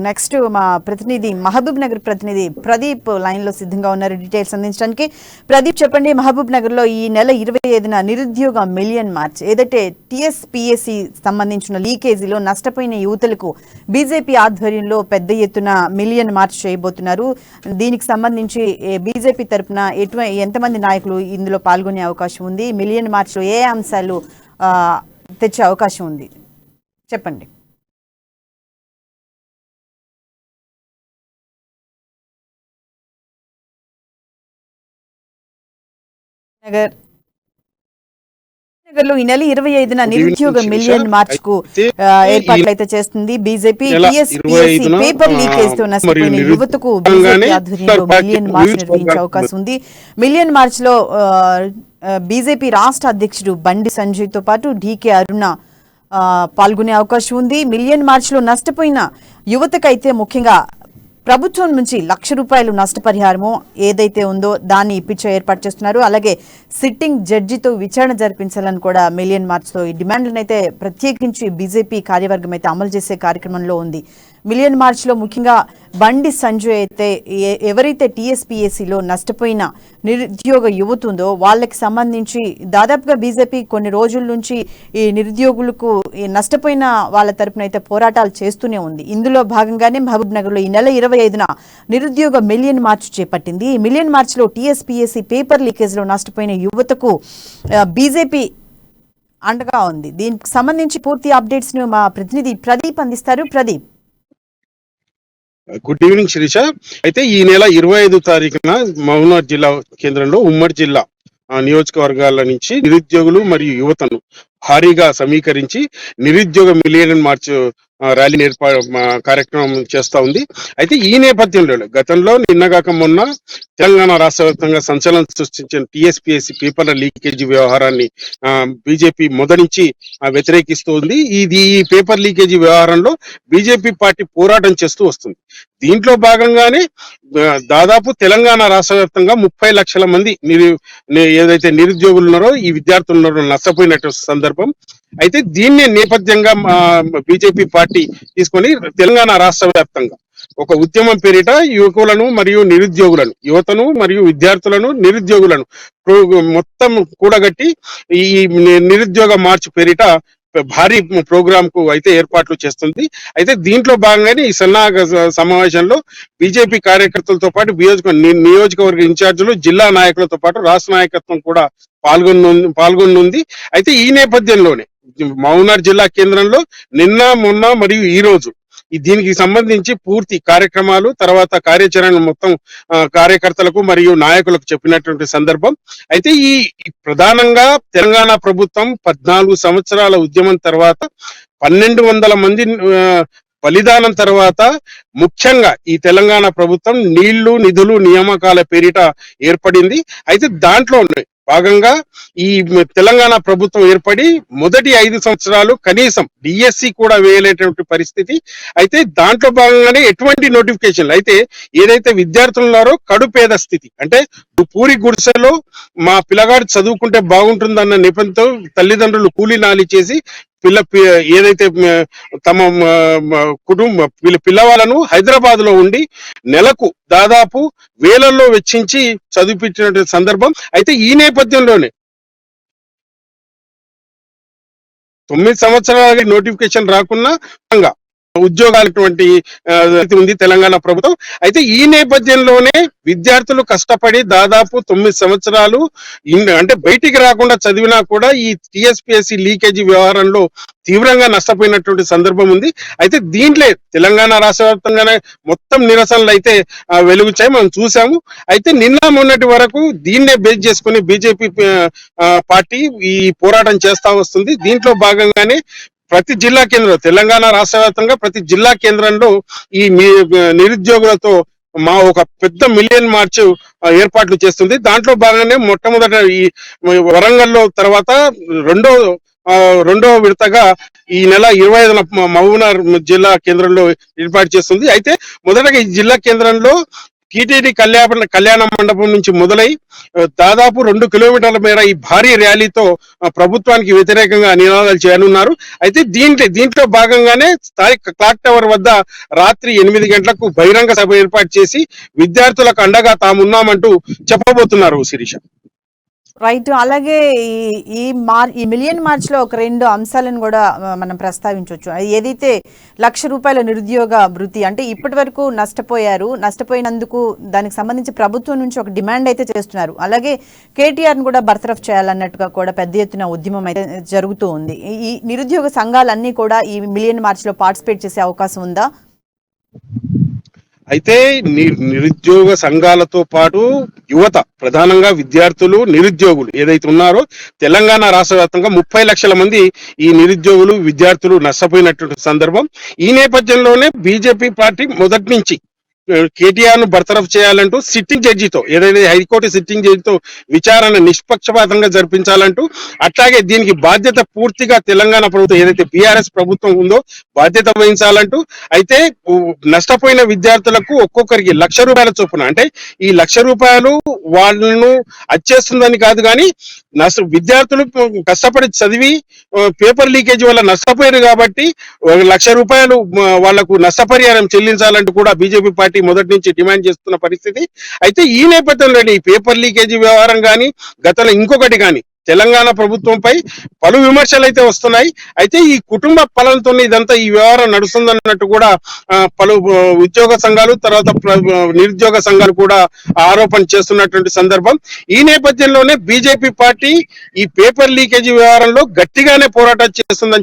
Next మా ప్రతినిధి మహబూబ్ నగర్ ప్రతినిధి ప్రదీప్ లైన్ లో సిద్ధంగా ఉన్నారు డీటెయిల్స్ అందించడానికి. ప్రదీప్ చెప్పండి, మహబూబ్ నగర్ లో ఈ నెల 25న నిరుద్యోగ మిలియన్ మార్చ్ ఏదైతే టీఎస్పీఎస్సీ సంబంధించిన లీకేజీలో నష్టపోయిన యువతులకు బీజేపీ ఆధ్వర్యంలో పెద్ద ఎత్తున మిలియన్ మార్చ్ చేయబోతున్నారు. దీనికి సంబంధించి బీజేపీ తరఫున ఎంతమంది నాయకులు ఇందులో పాల్గొనే అవకాశం ఉంది? మిలియన్ మార్చ్ లో ఏ అంశాలు తెచ్చే అవకాశం ఉంది చెప్పండి. నగర్ లో ఈ నెల 25న నిరుద్యోగ మిలియన్ మార్చ్ కు ఏర్పాట్లు అయితే చేస్తుంది బీజేపీ. టీఎస్పీఎస్సీ పేపర్ లీకేజ్ తో నష్టపోయిన యువతకు బీజేపీ ఆధ్వర్యంలో మిలియన్ మార్చ్ నిర్వహించే అవకాశం ఉంది. మిలియన్ మార్చ్ లో బీజేపీ రాష్ట్ర అధ్యక్షుడు బండి సంజయ్ తో పాటు డీకే అరుణ పాల్గొనే అవకాశం ఉంది. మిలియన్ మార్చ్ లో నష్టపోయిన యువతకైతే ముఖ్యంగా ప్రభుత్వం నుంచి ₹1,00,000 నష్టపరిహారము ఏదైతే ఉందో దాన్ని ఇప్పించే ఏర్పాటు చేస్తున్నారు. అలాగే సిట్టింగ్ జడ్జితో విచారణ జరిపించాలని కూడా మిలియన్ మార్చ్ లో ఈ డిమాండ్లను అయితే ప్రత్యేకించి బీజేపీ కార్యవర్గం అయితే అమలు చేసే కార్యక్రమంలో ఉంది. మిలియన్ మార్చ్ లో ముఖ్యంగా బండి సంజయ్ అయితే ఎవరైతే టీఎస్పీఎస్సీలో నష్టపోయిన నిరుద్యోగ యువత ఉందో వాళ్ళకి సంబంధించి దాదాపుగా బీజేపీ కొన్ని రోజుల నుంచి ఈ నిరుద్యోగులకు నష్టపోయిన వాళ్ళ తరపున అయితే పోరాటాలు చేస్తూనే ఉంది. ఇందులో భాగంగానే మహబూబ్ నగర్ లో ఈ నెల 25న నిరుద్యోగ మిలియన్ మార్చ్ చేపట్టింది. ఈ మిలియన్ మార్చ్ లో టీఎస్పీఎస్సీ పేపర్ లీకేజ్ లో నష్టపోయిన యువతకు బీజేపీ అండగా ఉంది. దీనికి సంబంధించి పూర్తి అప్డేట్స్ ను మా ప్రతినిధి ప్రదీప్ అందిస్తారు. ప్రదీప్. Good evening Shirisha. అయితే ఈ నెల 25 తారీఖున మహబూబ్నగర్ జిల్లా కేంద్రంలో ఉమ్మడి జిల్లా నియోజకవర్గాల నుంచి నిరుద్యోగులు మరియు యువతను భారీగా సమీకరించి నిరుద్యోగ మిలియన్ మార్చ్ ర్యాలీ కార్యక్రమం చేస్తా ఉంది. అయితే ఈ నేపథ్యంలో గతంలో నిన్నగాక మొన్న తెలంగాణ రాష్ట్ర వ్యాప్తంగా సంచలనం సృష్టించిన టీఎస్పీఎస్సీ పేపర్ల లీకేజీ వ్యవహారాన్ని బీజేపీ మొదటి నుంచి వ్యతిరేకిస్తూ ఉంది. ఈ పేపర్ లీకేజీ వ్యవహారంలో బీజేపీ పార్టీ పోరాటం చేస్తూ వస్తుంది. దీంట్లో భాగంగానే దాదాపు తెలంగాణ రాష్ట్ర వ్యాప్తంగా 30 లక్షల మంది ఏదైతే నిరుద్యోగులు ఉన్నారో ఈ విద్యార్థులు ఉన్నారో నష్టపోయినటువంటి సందర్భం. అయితే దీన్నే నేపథ్యంగా బీజేపీ పార్టీ తీసుకొని తెలంగాణ రాష్ట్ర వ్యాప్తంగా ఒక ఉద్యమం పేరిట యువకులను మరియు నిరుద్యోగులను యువతను మరియు విద్యార్థులను నిరుద్యోగులను మొత్తం కూడగట్టి ఈ నిరుద్యోగ మార్చ్ పేరిట భారీ ప్రోగ్రామ్ కు అయితే ఏర్పాట్లు చేస్తుంది. అయితే దీంట్లో భాగంగానే ఈ సన్నాహక సమావేశంలో బీజేపీ కార్యకర్తలతో పాటు నియోజకవర్గ ఇన్ఛార్జీలు జిల్లా నాయకులతో పాటు రాష్ట్ర నాయకత్వం కూడా పాల్గొనుంది. అయితే ఈ నేపథ్యంలోనే మహబూబ్నగర్ జిల్లా కేంద్రంలో నిన్న మొన్న మరియు ఈ రోజు దీనికి సంబంధించి పూర్తి కార్యక్రమాలు తర్వాత కార్యాచరణ మొత్తం కార్యకర్తలకు మరియు నాయకులకు చెప్పినటువంటి సందర్భం. అయితే ఈ ప్రధానంగా తెలంగాణ ప్రభుత్వం 14 సంవత్సరాల ఉద్యమం తర్వాత 1200 మంది బలిదానం తర్వాత ముఖ్యంగా ఈ తెలంగాణ ప్రభుత్వం నీళ్లు నిధులు నియామకాల పేరిట ఏర్పడింది. అయితే దాంట్లో భాగంగా ఈ తెలంగాణ ప్రభుత్వం ఏర్పడి మొదటి 5 సంవత్సరాలు కనీసం డిఎస్సి కూడా వేయలేటువంటి పరిస్థితి. అయితే దాంట్లో భాగంగానే ఎటువంటి నోటిఫికేషన్లు అయితే ఏదైతే విద్యార్థులు ఉన్నారో కడుపేద స్థితి అంటే పూరి గుడిసెలో మా పిల్లగాడు చదువుకుంటే బాగుంటుందన్న నెపంతో తల్లిదండ్రులు కూలీ నాలి చేసి ఏదైతే తమ పిల్లవాళ్ళను హైదరాబాద్ లో ఉండి నెలకు దాదాపు వేలల్లో వెచ్చించి చదివించిన సందర్భం. అయితే ఈ నేపథ్యంలోనే 9 సంవత్సరాలకి నోటిఫికేషన్ రాకున్నా ఉద్యోగాలటువంటి ఉంది తెలంగాణ ప్రభుత్వం. అయితే ఈ నేపథ్యంలోనే విద్యార్థులు కష్టపడి దాదాపు 9 సంవత్సరాలు అంటే బయటికి రాకుండా చదివినా కూడా ఈ టీఎస్పీఎస్సీ లీకేజీ వ్యవహారంలో తీవ్రంగా నష్టపోయినటువంటి సందర్భం ఉంది. అయితే దీంట్లో తెలంగాణ రాష్ట్ర వ్యాప్తంగానే మొత్తం నిరసనలు అయితే వెలుగుచాయి, మనం చూసాము. అయితే నిన్న మొన్నటి వరకు దీన్నే బేస్ చేసుకుని బీజేపీ పార్టీ ఈ పోరాటం చేస్తా వస్తుంది. దీంట్లో భాగంగానే ప్రతి జిల్లా కేంద్రంలో తెలంగాణ రాష్ట్ర వ్యాప్తంగా ప్రతి జిల్లా కేంద్రంలో ఈ నిరుద్యోగులతో ఒక పెద్ద మిలియన్ మార్చ్ ఏర్పాట్లు చేస్తుంది. దాంట్లో భాగంగానే మొట్టమొదట ఈ వరంగల్లో తర్వాత రెండో విడతగా ఈ నెల 25న మహబూబ్నగర్ జిల్లా కేంద్రంలో ఏర్పాటు చేస్తుంది. అయితే మొదటగా ఈ జిల్లా కేంద్రంలో టీటీడీ కళ్యాణ మండపం నుంచి మొదలై దాదాపు 2 కిలోమీటర్ల మేర ఈ భారీ ర్యాలీతో ప్రభుత్వానికి వ్యతిరేకంగా నినాదాలు చేయనున్నారు. అయితే దీంట్లో భాగంగానే స్థానిక క్లాక్ టవర్ వద్ద రాత్రి 8 గంటలకు బహిరంగ సభ ఏర్పాటు చేసి విద్యార్థులకు అండగా తామున్నామంటూ చెప్పబోతున్నారు శిరీష. రైట్. అలాగే ఈ మిలియన్ మార్చ్ లో ఒక 2 అంశాలను కూడా మనం ప్రస్తావించవచ్చు. ఏదైతే ₹1,00,000 నిరుద్యోగ భృతి అంటే ఇప్పటి వరకు నష్టపోయినందుకు దానికి సంబంధించి ప్రభుత్వం నుంచి ఒక డిమాండ్ అయితే చేస్తున్నారు. అలాగే కేటీఆర్ ను కూడా బర్తరఫ్ చేయాలన్నట్టుగా కూడా పెద్ద ఎత్తున ఉద్యమం అయితే జరుగుతూ ఉంది. ఈ నిరుద్యోగ సంఘాలన్నీ కూడా ఈ మిలియన్ మార్చ్ లో పార్టిసిపేట్ చేసే అవకాశం ఉందా? అయితే నిరుద్యోగ సంఘాలతో పాటు యువత, ప్రధానంగా విద్యార్థులు, నిరుద్యోగులు ఏదైతే ఉన్నారో తెలంగాణ రాష్ట్ర వ్యాప్తంగా 30 లక్షల మంది ఈ నిరుద్యోగులు, విద్యార్థులు నష్టపోయినటువంటి సందర్భం. ఈ నేపథ్యంలోనే బీజేపీ పార్టీ మొదటి నుంచి కేటీఆర్ ను బర్తరఫ్ చేయాలంటూ సిట్టింగ్ జడ్జితో, ఏదైతే హైకోర్టు సిట్టింగ్ జడ్జితో విచారణ నిష్పక్షపాతంగా జరిపించాలంటూ, అట్లాగే దీనికి బాధ్యత పూర్తిగా తెలంగాణ ప్రభుత్వం, ఏదైతే బీఆర్ఎస్ ప్రభుత్వం ఉందో బాధ్యత వహించాలంటూ, అయితే నష్టపోయిన విద్యార్థులకు ఒక్కొక్కరికి ₹1,00,000 చొప్పున, అంటే ఈ ₹1,00,000 వాళ్ళను అచ్చేస్తుందని కాదు కానీ విద్యార్థులు కష్టపడి చదివి పేపర్ లీకేజ్ వల్ల నష్టపోయారు కాబట్టి ₹1,00,000 వాళ్లకు నష్టపరిహారం చెల్లించాలంటూ కూడా బీజేపీ పార్టీ మొదటి నుంచి డిమాండ్ చేస్తున్న పరిస్థితి. అయితే ఈ నేపథ్యంలో ఈ పేపర్ లీకేజీ వ్యవహారం కానీ, గతంలో ఇంకొకటి కానీ తెలంగాణ ప్రభుత్వంపై పలు విమర్శలు అయితే వస్తున్నాయి. అయితే ఈ కుటుంబ ఫలంతో ఇదంతా ఈ వ్యవహారం నడుస్తుందన్నట్టు కూడా పలు ఉద్యోగ సంఘాలు, తర్వాత నిరుద్యోగ సంఘాలు కూడా ఆరోపణ చేస్తున్నటువంటి సందర్భం. ఈ నేపథ్యంలోనే బీజేపీ పార్టీ ఈ పేపర్ లీకేజీ వ్యవహారంలో గట్టిగానే పోరాటం చేస్తుందని